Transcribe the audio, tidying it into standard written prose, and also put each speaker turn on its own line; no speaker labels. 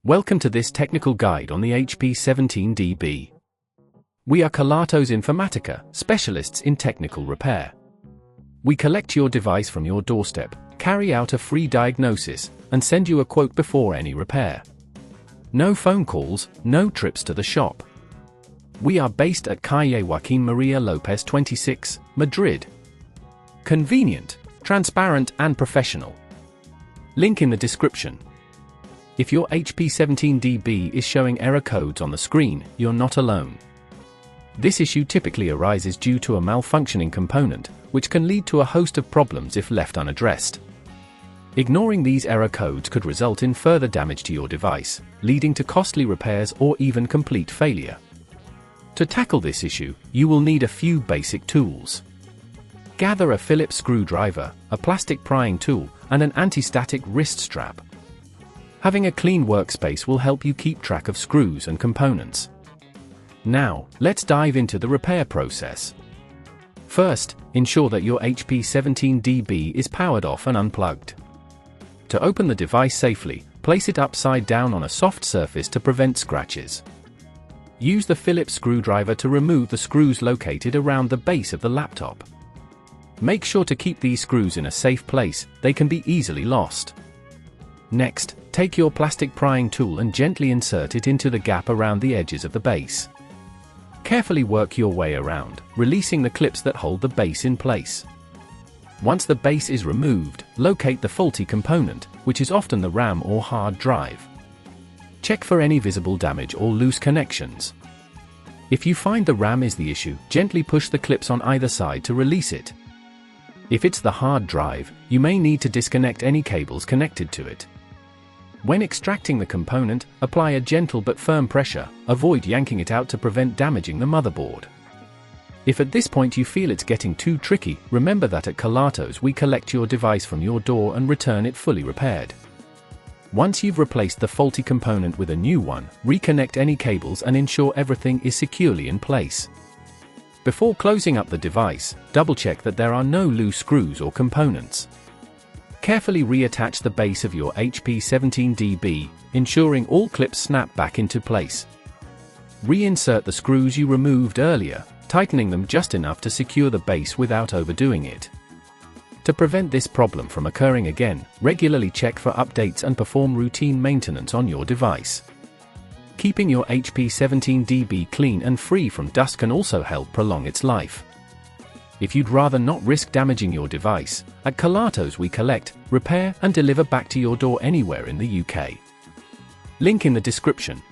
Welcome to this technical guide on the HP17DB. We are Kelatos Informatica, specialists in technical repair. We collect your device from your doorstep, carry out a free diagnosis, and send you a quote before any repair. No phone calls, no trips to the shop. We are based at Calle Joaquín María López 26, Madrid. Convenient, transparent and professional. Link in the description. If your HP17DB is showing error codes on the screen, you're not alone. This issue typically arises due to a malfunctioning component, which can lead to a host of problems if left unaddressed. Ignoring these error codes could result in further damage to your device, leading to costly repairs or even complete failure. To tackle this issue, you will need a few basic tools. Gather a Phillips screwdriver, a plastic prying tool, and an anti-static wrist strap. Having a clean workspace will help you keep track of screws and components. Now, let's dive into the repair process. First, ensure that your HP17DB is powered off and unplugged. To open the device safely, place it upside down on a soft surface to prevent scratches. Use the Phillips screwdriver to remove the screws located around the base of the laptop. Make sure to keep these screws in a safe place, they can be easily lost. Next, take your plastic prying tool and gently insert it into the gap around the edges of the base. Carefully work your way around, releasing the clips that hold the base in place. Once the base is removed, locate the faulty component, which is often the RAM or hard drive. Check for any visible damage or loose connections. If you find the RAM is the issue, gently push the clips on either side to release it. If it's the hard drive, you may need to disconnect any cables connected to it. When extracting the component, apply a gentle but firm pressure, avoid yanking it out to prevent damaging the motherboard. If at this point you feel it's getting too tricky, remember that at Kelatos we collect your device from your door and return it fully repaired. Once you've replaced the faulty component with a new one, reconnect any cables and ensure everything is securely in place. Before closing up the device, double-check that there are no loose screws or components. Carefully reattach the base of your HP17DB, ensuring all clips snap back into place. Reinsert the screws you removed earlier, tightening them just enough to secure the base without overdoing it. To prevent this problem from occurring again, regularly check for updates and perform routine maintenance on your device. Keeping your HP17DB clean and free from dust can also help prolong its life. If you'd rather not risk damaging your device, at Kelatos we collect, repair and deliver back to your door anywhere in the UK. Link in the description.